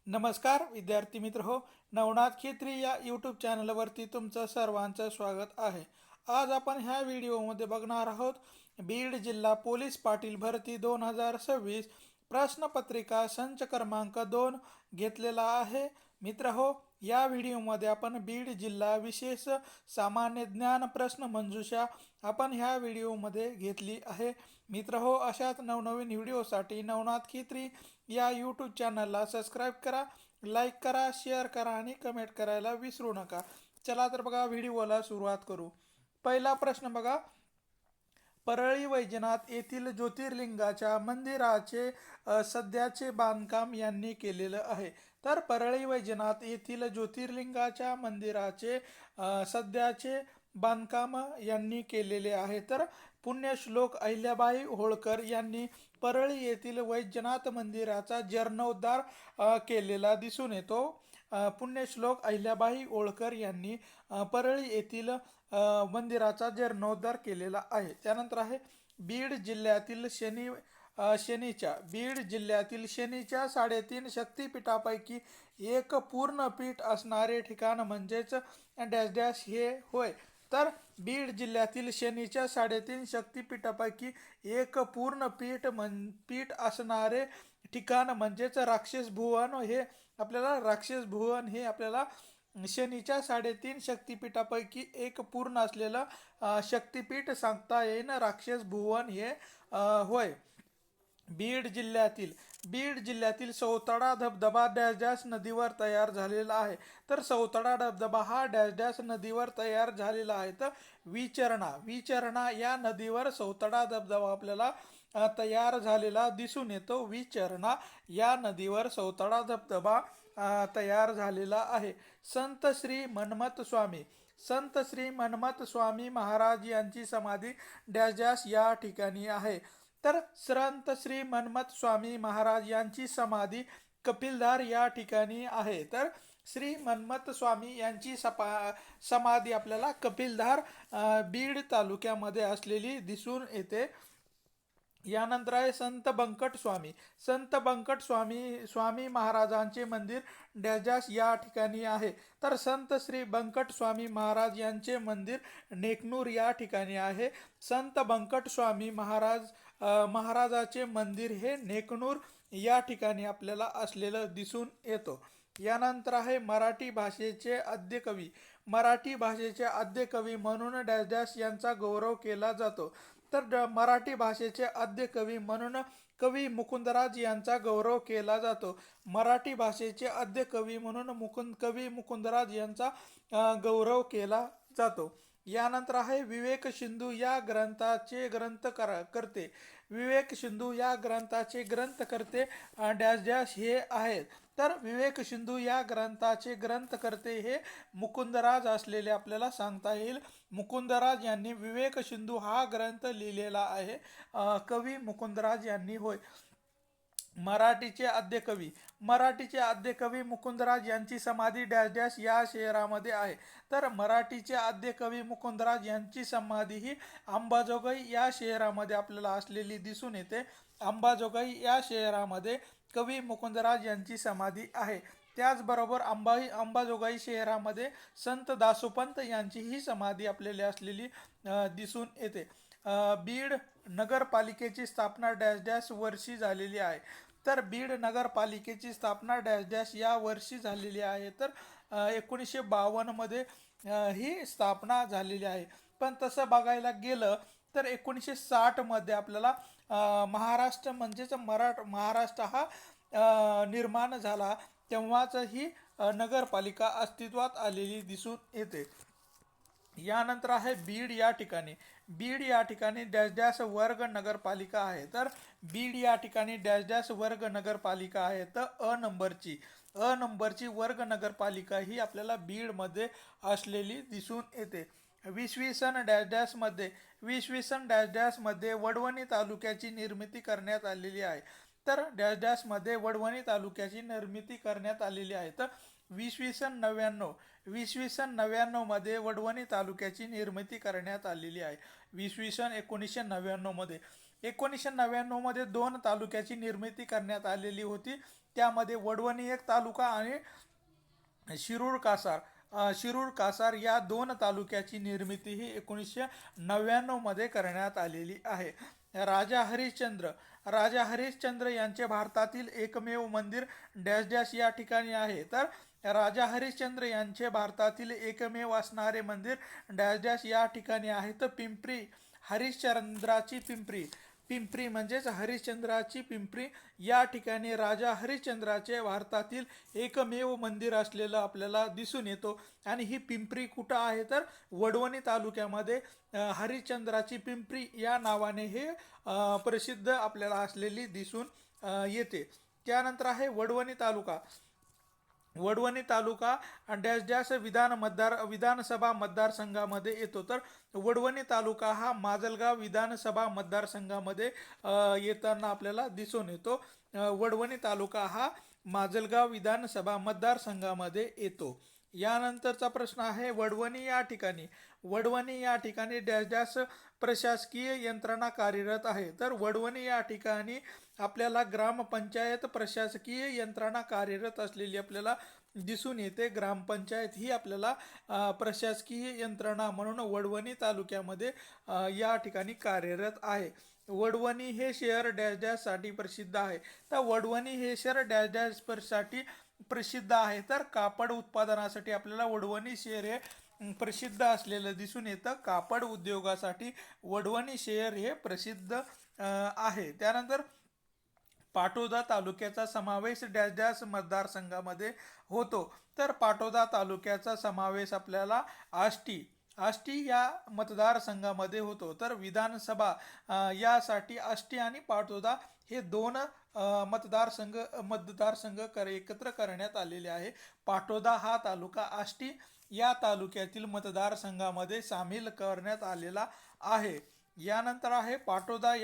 नमस्कार विद्यार्थी मित्र हो, नवनाथ खेत्री या यूट्यूब चॅनलवरती तुमचं सर्वांचं स्वागत आहे। आज आपण ह्या व्हिडिओमध्ये बघणार आहोत बीड जिल्हा पोलीस पाटील भरती 2026 प्रश्नपत्रिका संच क्रमांक 2 घेतलेला आहे। मित्र हो, या व्हिडिओमध्ये आपण बीड जिल्हा विशेष सामान्य ज्ञान प्रश्न मंजुषा आपण ह्या व्हिडिओमध्ये घेतली आहे। मित्र हो, अशाच नवनवीन व्हिडिओसाठी नवनाथ खेत्री या यूट्यूब चॅनलला सबस्क्राईब करा, लाईक करा, शेअर करा आणि कमेंट करायला विसरू नका। चला तर बघा, व्हिडिओला सुरुवात करू। पहिला प्रश्न बघा, परळी वैजनाथ येथील ज्योतिर्लिंगाच्या मंदिराचे सध्याचे बांधकाम यांनी केलेलं आहे। तर परळी वैजनाथ येथील ज्योतिर्लिंगाच्या मंदिराचे सध्याचे बांधकाम यांनी केलेले आहे। तर पुण्यश्लोक अहिल्याबाई होळकर यांनी परळी येथील वैजनाथ मंदिराचा जीर्णोद्धार केलेला दिसून येतो। पुण्यश्लोक अहिल्याबाई होळकर यांनी परळी येथील मंदिराचा जीर्णोद्धार केलेला आहे। त्यानंतर आहे बीड जिल्ह्यातील शनीच्या 3.5 शक्तिपीठापैकी एक पूर्ण पीठ असणारे ठिकाण म्हणजेच डॅश डॅश हे होय। तर बीड जिल्ह्यातील शनीच्या 3.5 शक्तिपीठापैकी एक पूर्ण पीठ असणारे ठिकाण म्हणजेच राक्षस भुवन हे आपल्याला शनीच्या 3.5 शक्तिपीठापैकी एक पूर्ण असलेलं शक्तिपीठ सांगता येईल, राक्षस भुवन हे होय। बीड जिल्ह्यातील सौतडा धबधबा डॅश डॅश नदीवर तयार झालेला आहे। तर सौतडा धबधबा हा डॅश डॅश नदीवर तयार झालेला आहे। तर विचरणा या नदीवर सौतडा धबधबा आपल्याला तयार झालेला दिसून येतो। विचरणा या नदीवर सौतडा धबधबा तयार झालेला आहे। संत श्री मन्मथ स्वामी महाराज यांची समाधी डॅश डॅश या ठिकाणी आहे। तर संत श्री मन्मथ स्वामी महाराज यांची समाधी कपिलधार या ठिकाणी आहे। तर श्री मन्मथ स्वामी यांची समाधी आपल्याला कपिलधार बीड तालुक्यामध्ये असलेली दिसून येते। यानंतर आहे संत बंकट स्वामी महाराजांचे मंदिर डॅश डॅश या ठिकाणी आहे। तर संत श्री बंकट स्वामी महाराज यांचे मंदिर नेकनूर या ठिकाणी आहे। संत बंकट स्वामी महाराजाचे मंदिर हे नेकनूर या ठिकाणी आपल्याला असलेलं दिसून येतो। यानंतर आहे मराठी भाषेचे आद्य कवी म्हणून डॅश डॅश यांचा गौरव केला जातो। तर मराठी भाषेचे आद्य कवी म्हणून कवी मुकुंदराज यांचा गौरव केला जातो। मराठी भाषेचे आद्य कवी म्हणून कवी मुकुंदराज यांचा गौरव केला जातो। यानंतर आहे विवेक सिंधू या ग्रंथाचे ग्रंथकर्ते डॅश डॅश हे आहेत। तर विवेक सिंधू या ग्रंथाचे ग्रंथकर्ते हे मुकुंदराज असलेले आपल्याला सांगता येईल। मुकुंदराज यांनी विवेक सिंधू हा ग्रंथ लिहिलेला आहे, कवी मुकुंदराज यांनी होय। मराठीचे आद्य कवी मुकुंदराज यांची समाधी डॅश डॅश या शहरामध्ये आहे। तर मराठीचे आद्य कवी मुकुंदराज यांची समाधी ही अंबाजोगाई या शहरामध्ये आपल्याला असलेली दिसून येते। अंबाजोगाई या शहरामध्ये कवी मुकुंदराज यांची समाधी आहे। त्याचबरोबर अंबाजोगाई शहरामध्ये संत दासोपंत यांची ही समाधी आपल्याला असलेली दिसून येते। बीड नगरपालिकेची स्थापना डॅश डॅश वर्षी झालेली आहे। तर बीड नगरपालिकेची स्थापना डॅश डॅश या वर्षी झालेली आहे। तर 1952 मध्ये ही स्थापना झालेली आहे। पण तसं बघायला गेलं तर 1960 मध्ये आपल्याला महाराष्ट्र म्हणजेच महाराष्ट्र हा निर्माण झाला, तेव्हाच ही नगरपालिका अस्तित्वात आलेली दिसून येते। यानंतर आहे बीड या ठिकाणी डॅश डॅश वर्ग नगरपालिका आहे। तर बीड या ठिकाणी डॅश डॅश वर्ग नगरपालिका आहे। तर अ नंबरची वर्ग नगरपालिका ही आपल्याला बीडमध्ये असलेली दिसून येते। इसवी सन डॅश डॅश मध्ये वडवणी तालुक्याची निर्मिती करण्यात आलेली आहे। तर डॅश डॅश मध्ये वडवणी तालुक्याची निर्मिती करण्यात आलेली आहे। तर इसवी सन 99 मध्ये वडवणी तालुक्याची निर्मिती करण्यात आलेली आहे। इसवी सन 1999 मध्ये 1999 मध्ये 2 तालुक्याची निर्मिती करण्यात आलेली होती. त्यामध्ये वडवणी एक तालुका आणि शिरूर कासार या 2 तालुक्याची निर्मिती ही 1999 मध्ये करण्यात आलेली आहे. राजा हरिश्चंद्र यांचे भारतातील एकमेव मंदिर डॅश डॅश या ठिकाणी आहे. तर राजा हरिश्चंद्र यांचे भारतातील एकमेव असणारे मंदिर डॅश डॅश या ठिकाणी आहे. तर हरिश्चंद्राची पिंपरी पिंपरी म्हणजेच हरिश्चंद्राची पिंपरी या ठिकाणी राजा हरिश्चंद्राचे भारतातील एकमेव मंदिर असलेलं आपल्याला दिसून येतो. आणि ही पिंपरी कुठं आहे तर वडवणी तालुक्यामध्ये हरिश्चंद्राची पिंपरी या नावाने हे प्रसिद्ध आपल्याला असलेली दिसून येते. त्यानंतर आहे वडवणी तालुका डॅश डॅश विधानसभा मतदारसंघामध्ये येतो. तर वडवणी तालुका हा माजलगाव विधानसभा मतदारसंघामध्ये येताना आपल्याला दिसून येतो. वडवणी तालुका हा माजलगाव विधानसभा मतदारसंघामध्ये येतो. यानंतरचा प्रश्न आहे वडवणी या ठिकाणी डॅश डॅश प्रशासकीय यंत्रणा कार्यरत आहे. तर वडवणी या ठिकाणी आपल्याला ग्रामपंचायत प्रशासकीय यंत्रणा कार्यरत असलेली आपल्याला दिसून येते. ग्रामपंचायत ही आपल्याला प्रशासकीय यंत्रणा म्हणून वडवणी तालुक्यामध्ये या ठिकाणी कार्यरत आहे. वडवणी हे शहर डॅश डॅश साठी प्रसिद्ध आहे. तर वडवणी हे शहर डॅश डॅश साठी प्रसिद्ध आहे. तर कापड उत्पादनासाठी आपल्याला वडवणी शहर हे प्रसिद्ध असलेलं दिसून येतं. कापड उद्योगासाठी वडवणी शहर हे प्रसिद्ध आहे. त्यानंतर पाटोदा तालुक्याचा समावेश डॅश डॅश मतदारसंघामध्ये होतो. तर पाटोदा तालुक्याचा समावेश आपल्याला आष्टी या मतदारसंघामध्ये होतो. तर विधानसभा यासाठी आष्टी आणि पाटोदा हे 2 मतदारसंघ एकत्र करण्यात आलेले आहे. पाटोदा हा तालुका आष्टी या तालुक्यातील मतदारसंघामध्ये सामील करण्यात आलेला आहे. यानंतर आहे पाटोदा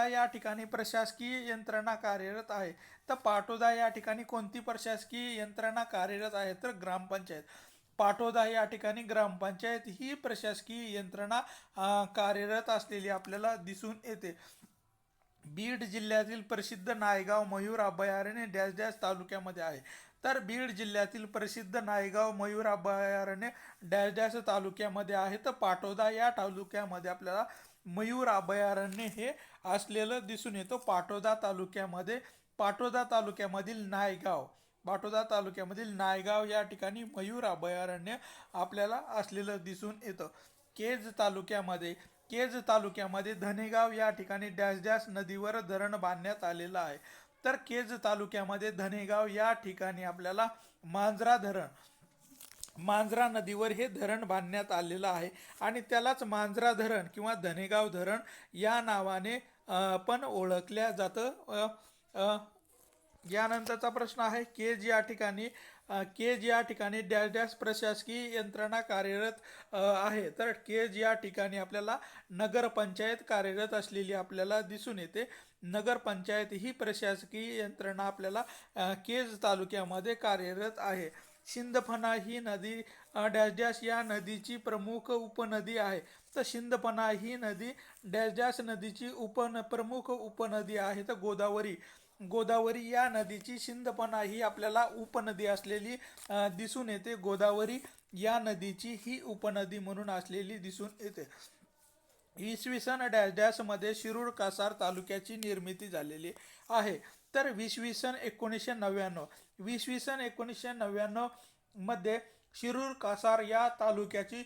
या ठिकाणी प्रशासकीय यंत्रणा कार्यरत आहे. तर पाटोदा या ठिकाणी कोणती प्रशासकीय यंत्रणा कार्यरत आहे तर ग्रामपंचायत. पाटोदा या ठिकाणी ग्रामपंचायत ही प्रशासकीय यंत्रणा कार्यरत असलेली आपल्याला दिसून येते. बीड जिल्ह्यातील प्रसिद्ध नायगाव मयूर अभयारण्य डॅश डॅश तालुक्यामध्ये आहे. तर बीड जिल्ह्यातील प्रसिद्ध नायगाव मयूर अभयारण्य डॅश डॅश तालुक्यामध्ये आहे. तर पाटोदा या तालुक्यामध्ये आपल्याला मयूर अभयारण्य हे असलेलं दिसून येतो. पाटोदा तालुक्यामधील नायगाव या ठिकाणी मयूर अभयारण्य आपल्याला असलेलं दिसून येतं. केज तालुक्यामध्ये धनेगाव या ठिकाणी डॅश डॅश नदीवर धरण बांधण्यात आलेलं आहे. तर केज तालुक्यामध्ये धनेगाव या ठिकाणी आपल्याला मांजरा नदीवर हे धरण बांधण्यात आलेलं आहे आणि त्यालाच मांजरा धरण किंवा धनेगाव धरण या नावाने पण ओळखल्या जातं. यानंतरचा प्रश्न आहे केज या ठिकाणी डॅश डॅश प्रशासकीय यंत्रणा कार्यरत आहे. तर केज या ठिकाणी आपल्याला नगरपंचायत कार्यरत असलेली आपल्याला दिसून येते. नगरपंचायत ही प्रशासकीय यंत्रणा आपल्याला केज तालुक्यामध्ये कार्यरत आहे. सिंदफणा ही नदी डॅश डॅश या नदीची प्रमुख उपनदी आहे. तर सिंदफणा ही नदी डॅश डॅश नदीची प्रमुख उपनदी आहे. तर गोदावरी या नदीची सिंदफणा ही आपल्याला उपनदी असलेली दिसून येते. गोदावरी या नदीची ही उपनदी म्हणून असलेली दिसून येते. इसवी सन डॅश डॅश मध्ये शिरूर कासार तालुक्याची निर्मिती झालेली आहे. तर इसवी सन 1999 मध्ये शिरूर कासार या तालुक्याची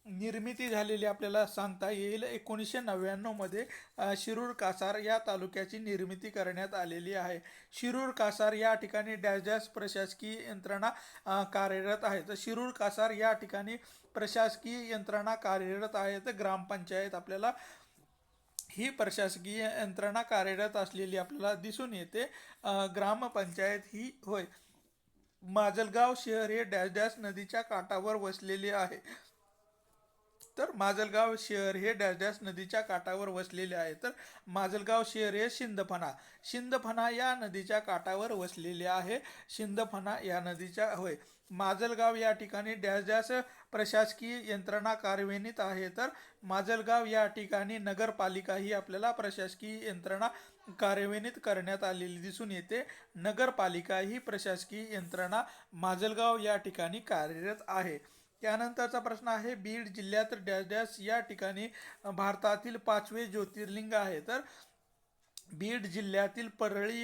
निर्मिती झालेली आपल्याला सांगता येईल. 1999 मध्ये शिरूर कासार या तालुक्याची निर्मिती करण्यात आलेली आहे. शिरूर कासार या ठिकाणी डॅश डॅश प्रशासकीय यंत्रणा कार्यरत आहे. तर शिरूर कासार या ठिकाणी प्रशासकीय यंत्रणा कार्यरत आहे. तर ग्रामपंचायत आपल्याला ही प्रशासकीय यंत्रणा कार्यरत असलेली आपल्याला दिसून येते. ग्रामपंचायत ही होय. माजलगाव शहर हे डॅश डॅश नदीच्या काठावर वसलेले आहे. तर माजलगाव शहर हे डॅश डॅश नदीच्या काठावर वसलेले आहे. तर माजलगाव शहर हे शिंदफणा या नदीच्या काठावर वसलेले आहे. शिंदफणा या नदीच्या होय. माजलगाव या ठिकाणी डॅश डॅश प्रशासकीय यंत्रणा कार्यान्वित आहे. तर माजलगाव या ठिकाणी नगरपालिका ही आपल्याला प्रशासकीय यंत्रणा कार्यान्वित करण्यात आलेली दिसून येते. नगरपालिका ही प्रशासकीय यंत्रणा माजलगाव या ठिकाणी कार्यरत आहे. त्यानंतरचा प्रश्न आहे, बीड जिल्ह्यात डॅश डॅश या ठिकाणी भारतातील 5वे ज्योतिर्लिंग आहे. तर बीड जिल्ह्यातील परळी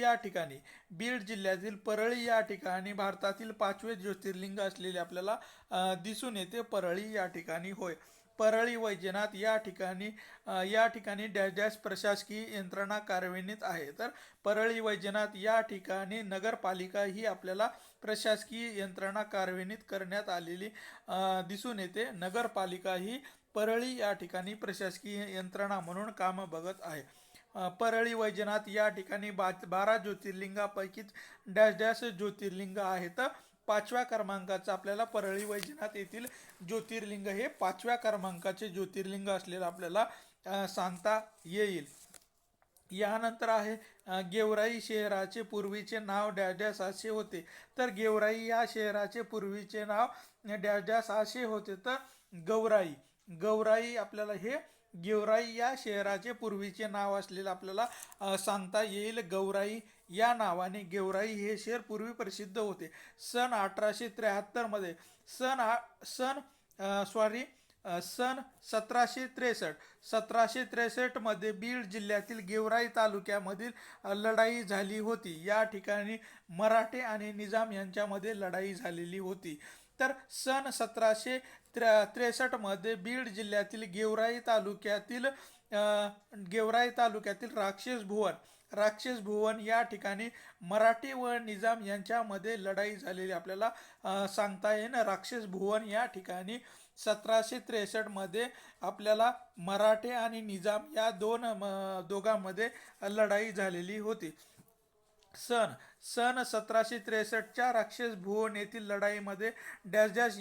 या ठिकाणी भारतातील 5वे ज्योतिर्लिंग असलेले आपल्याला दिसून येते. परळी या ठिकाणी होय. परळी वैजनाथ या ठिकाणी डॅश डॅश प्रशासकीय यंत्रणा कार्यान्वित आहे. तर परळी वैजनाथ या ठिकाणी नगरपालिका ही आपल्याला प्रशासकीय यंत्रणा कार्यान्वित करण्यात आलेली दिसून येते. नगरपालिका ही परळी या ठिकाणी प्रशासकीय यंत्रणा म्हणून काम बघत आहे. परळी वैजनाथ या ठिकाणी 12 ज्योतिर्लिंगापैकी डॅश डॅश ज्योतिर्लिंग आहे. तर 5व्या क्रमांकाचं आपल्याला परळी वैजनाथ येथील ज्योतिर्लिंग हे 5व्या क्रमांकाचे ज्योतिर्लिंग असलेलं आपल्याला सांगता येईल. यानंतर आहे गेवराई शहराचे पूर्वीचे नाव डॅश डॅश असे होते. तर गेवराई या शहराचे पूर्वीचे नाव डॅश डॅश असे होते. तर गौराई आपल्याला हे गेवराई या शहराचे पूर्वीचे नाव असलेलं आपल्याला सांगता येईल. गौराई या नावाने गेवराई हे शहर पूर्वी प्रसिद्ध होते. सन 1873 मध्ये सन 1763 मध्ये बीड जिल्ह्यातील गेवराई तालुक्यामधील लढाई झाली होती. या ठिकाणी मराठे आणि निजाम यांच्यामध्ये लढाई झालेली होती. तर सन 1763 मध्ये बीड जिल्ह्यातील गेवराई तालुक्यातील राक्षस भुवन या ठिकाणी मराठी व निजाम यांच्यामध्ये लढाई झालेली आपल्याला सांगता येईल. राक्षस भुवन या ठिकाणी 1763 मध्ये आपल्याला मराठे आणि निजाम या दोघांमध्ये लढाई झालेली होती. सन 1763च्या राक्षस भुवन येथील लढाईमध्ये डॅश डॅश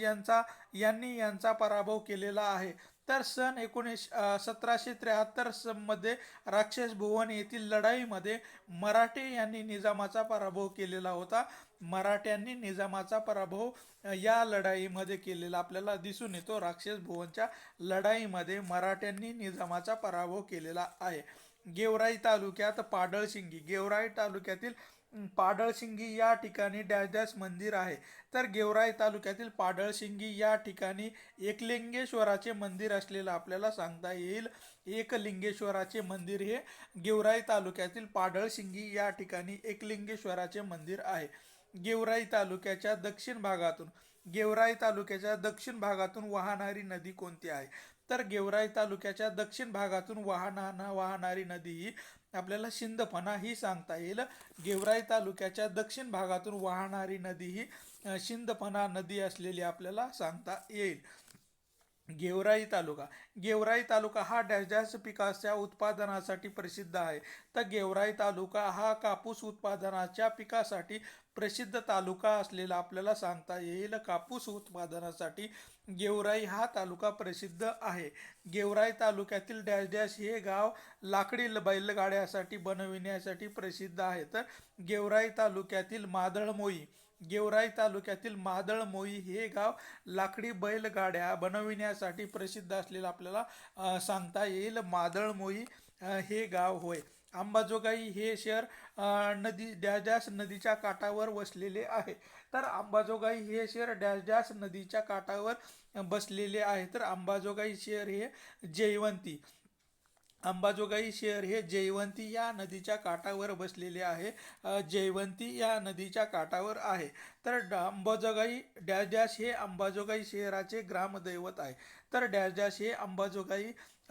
यांचा पराभव केलेला आहे. तर सन 1773 मध्ये राक्षस भुवन येथील लढाईमध्ये मराठे यांनी निजामाचा पराभव केलेला होता. मराठ्यांनी निजामाचा पराभव या लढाईमध्ये केलेला आपल्याला दिसून येतो. राक्षस भुवनच्या लढाईमध्ये मराठ्यांनी निजामाचा पराभव केलेला आहे. गेवराई तालुक्यातील पाडळशिंगी या ठिकाणी डॅश डॅश मंदिर आहे. तर गेवराई तालुक्यातील पाडळशिंगी या ठिकाणी एकलिंगेश्वराचे मंदिर असलेलं आपल्याला सांगता येईल. एकलिंगेश्वराचे मंदिर हे गेवराई तालुक्यातील पाडळशिंगी या ठिकाणी एकलिंगेश्वराचे मंदिर आहे. गेवराई तालुक्याच्या दक्षिण भागातून वाहणारी नदी कोणती आहे? तर गेवराई तालुक्याच्या दक्षिण भागातून वाहणारी नदी ही आपल्याला शिंदफणा ही सांगता येईल. गेवराई तालुक्याच्या दक्षिण भागातून वाहणारी नदी ही शिंदफणा नदी असलेली आपल्याला सांगता येईल. गेवराई तालुका हा डॅश डॅश पिकाच्या उत्पादनासाठी प्रसिद्ध आहे. तर गेवराई तालुका हा कापूस उत्पादनाच्या पिकासाठी प्रसिद्ध तालुका असलेला आपल्याला सांगता येईल. कापूस उत्पादनासाठी गेवराई हा तालुका प्रसिद्ध आहे. गेवराई तालुक्यातील डॅश डॅश हे गाव लाकडी बैलगाड्यासाठी बनविण्यासाठी प्रसिद्ध आहे. तर गेवराई तालुक्यातील मादळमोई हे गाव लाकडी बैलगाड्या बनविण्यासाठी प्रसिद्ध असलेलं आपल्याला सांगता येईल. मादळमोई हे गाव होय. अंबाजोगाई हे शहर डॅश डॅश नदीच्या काठावर वसलेले आहे. तर अंबाजोगाई हे शहर डॅश डॅश नदीच्या काठावर बसलेले आहे. तर अंबाजोगाई शहर हे जयवंती या नदीच्या काठावर बसलेले आहे. जयवंती या नदीच्या काठावर आहे. तर अंबाजोगाई डॅश डॅश हे अंबाजोगाई शहराचे ग्रामदैवत आहे. तर डॅश डॅश हे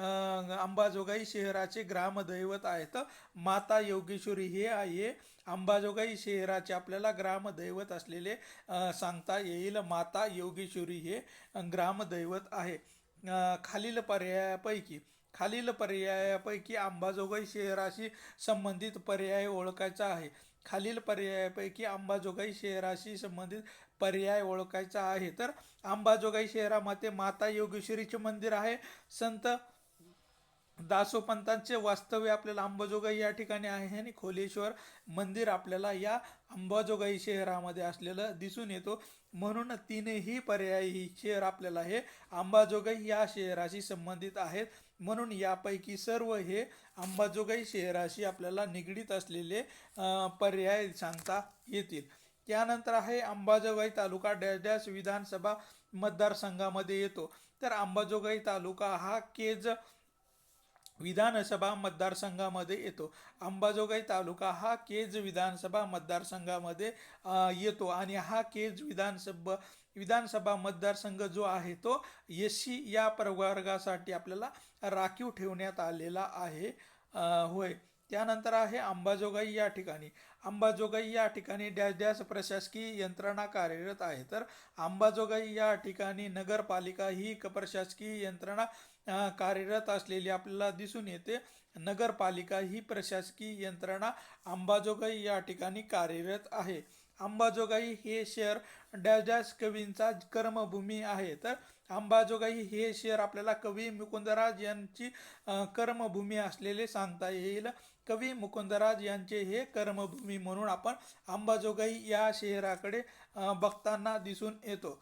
अंबाजोगाई शहराचे ग्रामदैवत आहे. तर माता योगेश्वरी हे आहे अंबाजोगाई शहराचे आपल्याला ग्रामदैवत असलेले सांगता येईल. माता योगेश्वरी हे ग्रामदैवत आहे. खालील पर्यायापैकी अंबाजोगाई शहराशी संबंधित पर्याय ओळखायचा आहे. खालील पर्यायापैकी अंबाजोगाई शहराशी संबंधित पर्याय ओळखायचा आहे. तर अंबाजोगाई शहरामध्ये माता योगेश्वरीचे मंदिर आहे. संत दासोपंतांचे वास्तव्य आपल्याला अंबाजोगाई या ठिकाणी आहे आणि खोलेश्वर मंदिर आपल्याला या अंबाजोगाई शहरामध्ये असलेलं दिसून येतो. म्हणून तीनही पर्यायी शहर आपल्याला हे अंबाजोगाई या शहराशी संबंधित आहेत. म्हणून यापैकी सर्व हे अंबाजोगाई शहराशी आपल्याला निगडीत असलेले पर्याय सांगता येतील. त्यानंतर आहे अंबाजोगाई तालुका डॅश डॅश विधानसभा मतदारसंघामध्ये येतो. तर अंबाजोगाई तालुका हा केज विधानसभा मतदारसंघामध्ये येतो. अंबाजोगाई तालुका हा केज विधानसभा मतदारसंघामध्ये येतो आणि हा केज विधानसभा मतदारसंघ जो आहे तो SC या प्रवर्गासाठी आपल्याला राखीव ठेवण्यात आलेला आहे. होय. त्यानंतर आहे अंबाजोगाई या ठिकाणी. अंबाजोगाई या ठिकाणी डॅश डॅश प्रशासकीय यंत्रणा कार्यरत आहे. तर अंबाजोगाई या ठिकाणी नगरपालिका ही प्रशासकीय यंत्रणा कार्यरत असलेली आपल्याला दिसून येते. नगरपालिका ही प्रशासकीय यंत्रणा अंबाजोगाई या ठिकाणी कार्यरत आहे. अंबाजोगाई हे शहर डॅश डॅश कवींचा कर्मभूमी आहे. तर अंबाजोगाई हे शहर आपल्याला कवी मुकुंदराज यांची कर्मभूमी असलेले सांगता येईल. कवी मुकुंदराज यांचे हे कर्मभूमी म्हणून आपण अंबाजोगाई या शहराकडे बघताना दिसून येतो.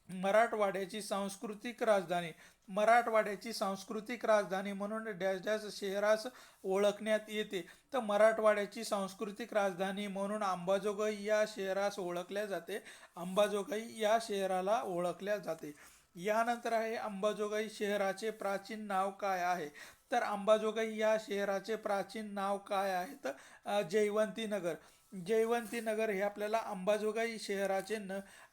मराठवाड्याची सांस्कृतिक राजधानी. मराठवाड्याची सांस्कृतिक राजधानी म्हणून डॅश डॅश शहरास ओळखण्यात येते. तर मराठवाड्याची सांस्कृतिक राजधानी म्हणून अंबाजोगाई या शहरास ओळखल्या जाते. अंबाजोगाई या शहराला ओळखल्या जाते. यानंतर आहे अंबाजोगाई शहराचे प्राचीन नाव काय आहे. तर अंबाजोगाई या शहराचे प्राचीन नाव काय आहे तर जयवंती नगर. जयवंती नगर हे आपल्याला अंबाजोगाई शहराचे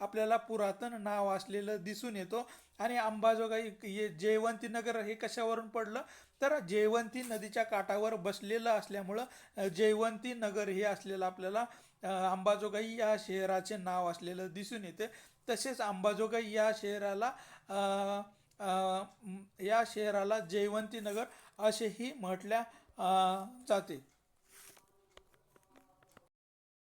आपल्याला पुरातन नाव असलेलं दिसून येतो. आणि अंबाजोगाई जयवंती नगर हे कशावरून पडलं तर जयवंती नदीच्या काठावर बसलेलं असल्यामुळं जयवंती नगर हे असलेलं आपल्याला अंबाजोगाई या शहराचे नाव असलेलं दिसून येते. तसेच अंबाजोगाई या शहराला जयवंती नगर असेही म्हटल्या जाते.